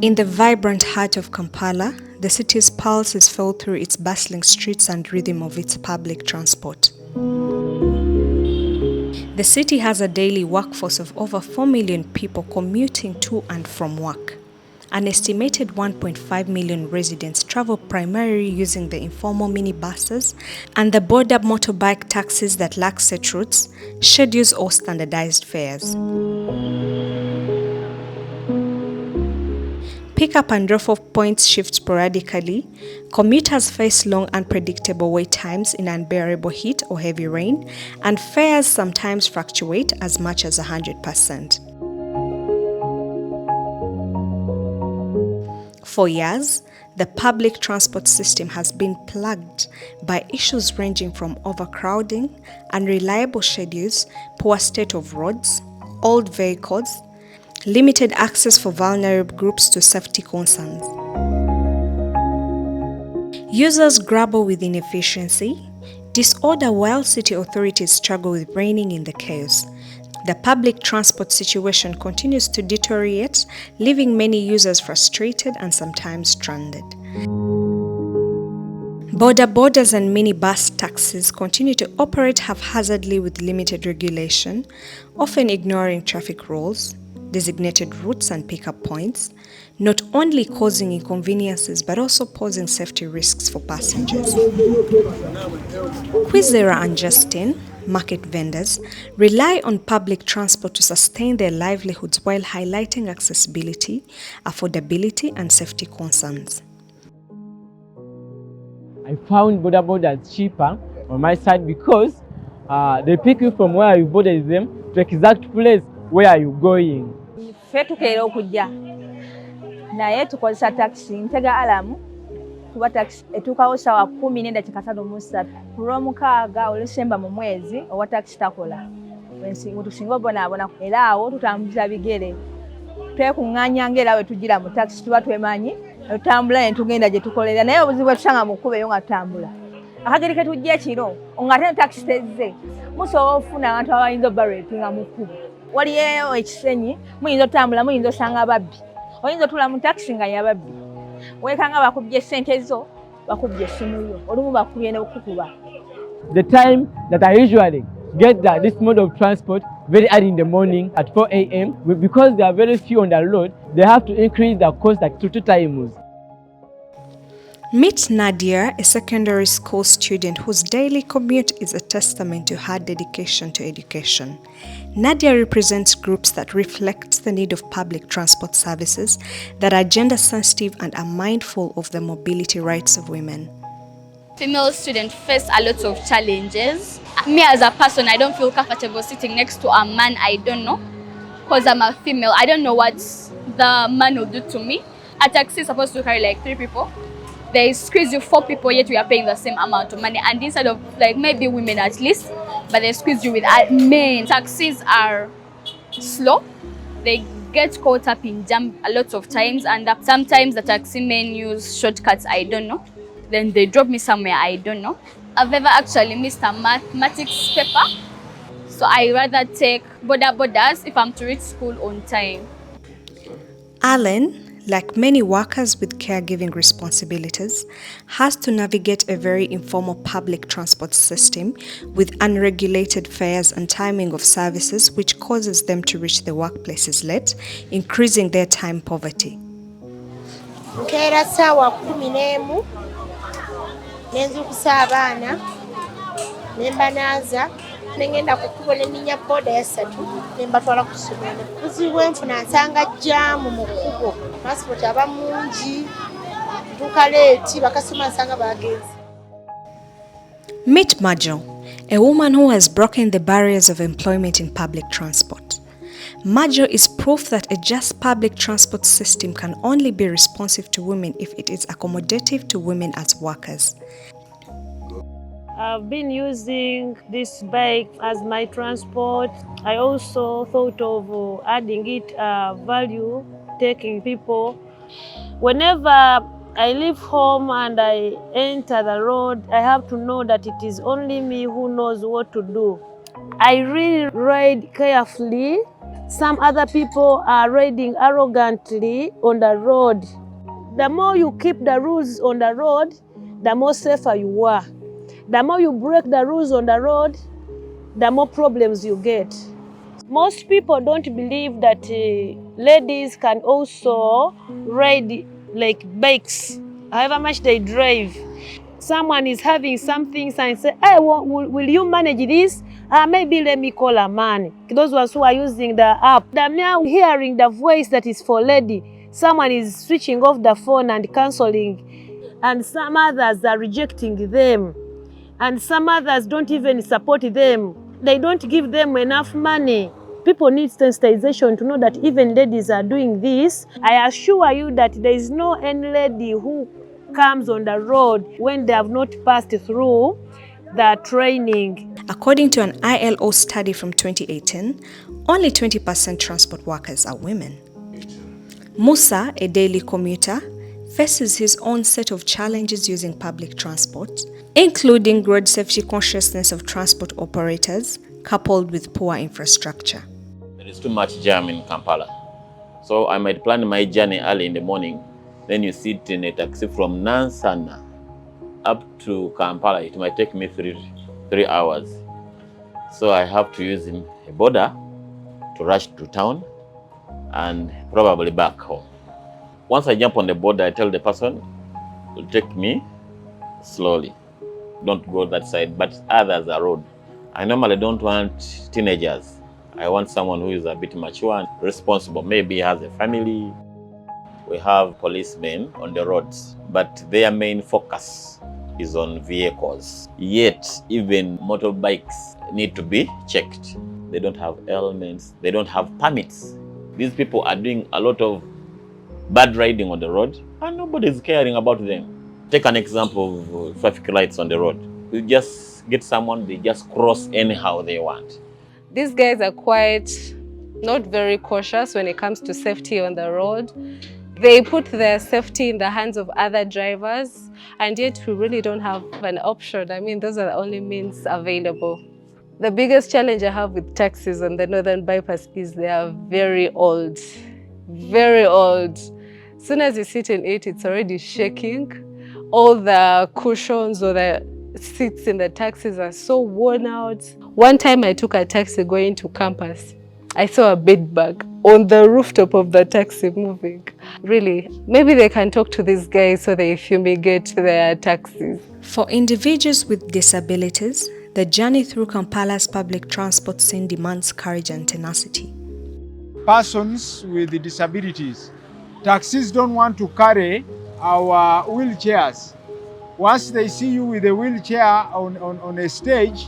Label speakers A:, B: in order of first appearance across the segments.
A: In the vibrant heart of Kampala, the city's pulse is felt through its bustling streets and rhythm of its public transport. The city has a daily workforce of over 4 million people commuting to and from work. An estimated 1.5 million residents travel primarily using the informal minibuses and the Boda motorbike taxis that lack set routes, schedules or standardized fares. Pick-up and drop-off points shift sporadically. Commuters face long, unpredictable wait times in unbearable heat or heavy rain, and fares sometimes fluctuate as much as 100%. For years, the public transport system has been plagued by issues ranging from overcrowding, unreliable schedules, poor state of roads, old vehicles, limited access for vulnerable groups to safety concerns. Users grapple with inefficiency, disorder while city authorities struggle with reining in the chaos. The public transport situation continues to deteriorate, leaving many users frustrated and sometimes stranded. Boda-Bodas and minibus taxis continue to operate haphazardly with limited regulation, often ignoring traffic rules, designated routes and pickup points, not only causing inconveniences but also posing safety risks for passengers. Kwizera and Justin, market vendors, rely on public transport to sustain their livelihoods while highlighting accessibility, affordability, and safety concerns.
B: I found Boda-Bodas cheaper on my side because they pick you from where you boarded them to the exact place where you're going.
C: Ffe tukeera okujja naye tukozesa taxi ntega alamu kuba taxi etuukawo ssaawa 10:33 ku Lwomukaaga Olusemba mu mwezi owa taxi takola wetusinga obonaabona era awo tutambuza bigere twekuŋŋaanya ng'era we tujjira mu taxi tuba twemanyi tutambula ne tugenda gye tukolera naye obuzibu bwe tusanga mu kkubo eyo nga tutambula akageri ke tujja ekiro ng'ate ne taxi tezze musobola ofuna abantu abayinza obarepinga mu kkubo waliyo ekisenyi muyinza otambula muyinza osanga ababbi oyinza otula mu taxi nga yababbi weekanga bakubye ssente zo bakubye essimu yo olumu bakubye ne okukuba.
B: The time that I usually get this mode of transport very early in the morning at 4 a.m. because there are very few on the road, they have to increase the cost like 2 times.
A: Meet Nadia, a secondary school student whose daily commute is a testament to her dedication to education. Nadia represents groups that reflect the need of public transport services that are gender sensitive and are mindful of the mobility rights of women.
D: Female students face a lot of challenges. Me as a person, I don't feel comfortable sitting next to a man I don't know because I'm a female. I don't know what the man will do to me. A taxi is supposed to carry like 3 people. They squeeze you 4 people, yet we are paying the same amount of money. And instead of like maybe women at least, but they squeeze you with men. Taxis are slow. They get caught up in jam a lot of times, and sometimes the taxi men use shortcuts I don't know. Then they drop me somewhere I don't know. I've never actually missed a mathematics paper, so I rather take Boda-Bodas if I'm to reach school on time.
A: Alan, like many workers with caregiving responsibilities, has to navigate a very informal public transport system with unregulated fares and timing of services, which causes them to reach their workplaces late, increasing their time poverty.
E: Nkeera ssaawa 11 nenzukusa abaana ne mbanaaza ne ngenda ku kkubo ne nninya booda ya 3 ne mbatwala ku ssomero. Buzibu bwe nfuna nsanga jjaamu mu kkubo, transport aba mungi, ntuuka leeti bakasoma nsanga bagenzi.
A: Meet Majo, a woman who has broken the barriers of employment in public transport. Majo is proof that a just public transport system can only be responsive to women if it is accommodative to women as workers.
F: I've been using this bike as my transport. I also thought of adding it value, taking people. Whenever I leave home and I enter the road, I have to know that it is only me who knows what to do. I really ride carefully Some other people are riding arrogantly on the road. The more you keep the rules on the road, the more safer you are. The more you break the rules on the road, the more problems you get. Most people don't believe that ladies can also ride like bikes, however much they drive. Someone is having something and say, hey, will you manage this? Maybe let me call a man. Those ones who are using the app, they're now hearing the voice that is for lady. Someone is switching off the phone and cancelling, and some others are rejecting them, and some others don't even support them. They don't give them enough money. People need sensitization to know that even ladies are doing this. I assure you that there is no any lady who comes on the road when they have not passed through the training.
A: According to an ILO study from 2018, only 20% transport workers are women. Musa, a daily commuter, faces his own set of challenges using public transport, including road safety consciousness of transport operators, coupled with poor infrastructure.
G: There is too much jam in Kampala. So I might plan my journey early in the morning, then you sit in a taxi from Nansana up to Kampala. It might take me three hours. So I have to use a Boda to rush to town and probably back home. Once I jump on the Boda, I tell the person, will take me slowly. Don't go that side, but others are road. I normally don't want teenagers. I want someone who is a bit mature and responsible. Maybe has a family. We have policemen on the roads, but their main focus is on vehicles. Yet, even motorbikes need to be checked. They don't have helmets, they don't have permits. These people are doing a lot of bad riding on the road, and nobody is caring about them. Take an example of traffic lights on the road. You just get someone, they just cross anyhow they want.
H: These guys are quite not very cautious when it comes to safety on the road. They put their safety in the hands of other drivers, and yet we really don't have an option. I mean, those are the only means available. The biggest challenge I have with taxis on the Northern Bypass is they are very old. Very old. As soon as you sit in it, it's already shaking. All the cushions or the seats in the taxis are so worn out. One time I took a taxi going to campus. I saw a bed bug on the rooftop of the taxi moving. Really, maybe they can talk to these guys so they fumigate their taxis.
A: For individuals with disabilities, the journey through Kampala's public transport scene demands courage and tenacity.
I: Persons with disabilities, taxis don't want to carry our wheelchairs. Once they see you with a wheelchair on a stage,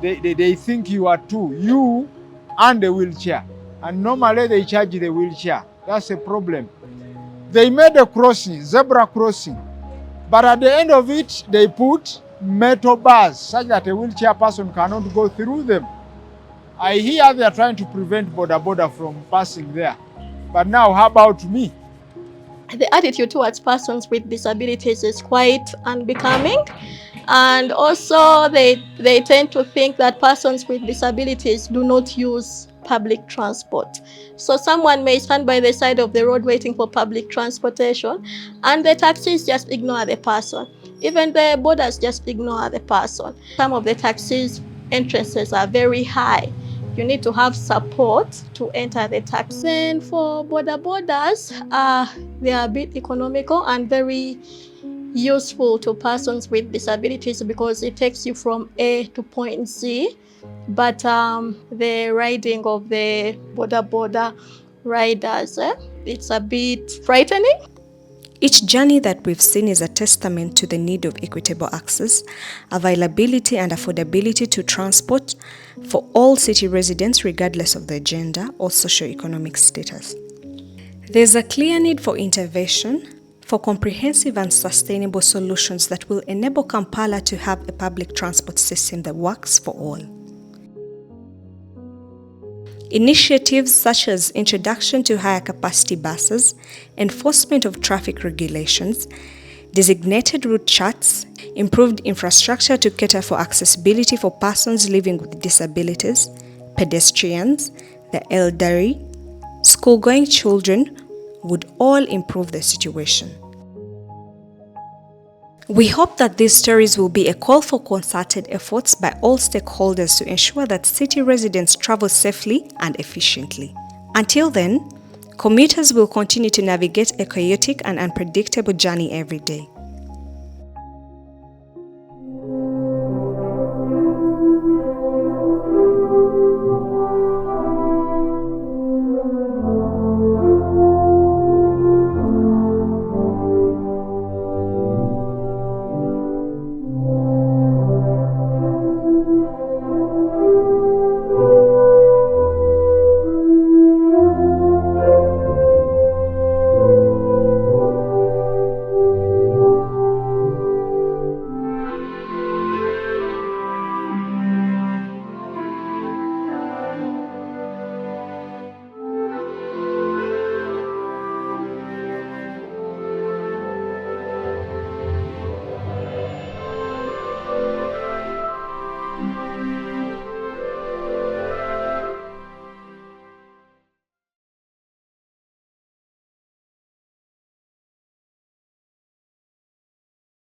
I: they think you are two, you and the wheelchair. And normally they charge the wheelchair. That's a problem. They made a crossing, zebra crossing, but at the end of it, they put metal bars such that a wheelchair person cannot go through them. I hear they are trying to prevent Boda-Bodas from passing there. But now, how about me?
J: The attitude towards persons with disabilities is quite unbecoming. And also they tend to think that persons with disabilities do not use public transport. So someone may stand by the side of the road waiting for public transportation, and the taxis just ignore the person. Even the Bodas just ignore the person. Some of the taxis entrances are very high. You need to have support to enter the taxi. Then for Boda-Bodas, they are a bit economical and very useful to persons with disabilities because it takes you from A to point Z. But the riding of the Boda-Boda riders, it's a bit frightening.
A: Each journey that we've seen is a testament to the need of equitable access, availability and affordability to transport for all city residents regardless of their gender or socioeconomic status. There's a clear need for intervention, for comprehensive and sustainable solutions that will enable Kampala to have a public transport system that works for all. Initiatives such as introduction to higher capacity buses, enforcement of traffic regulations, designated route charts, improved infrastructure to cater for accessibility for persons living with disabilities, pedestrians, the elderly, school-going children would all improve the situation. We hope that these stories will be a call for concerted efforts by all stakeholders to ensure that city residents travel safely and efficiently. Until then, commuters will continue to navigate a chaotic and unpredictable journey every day.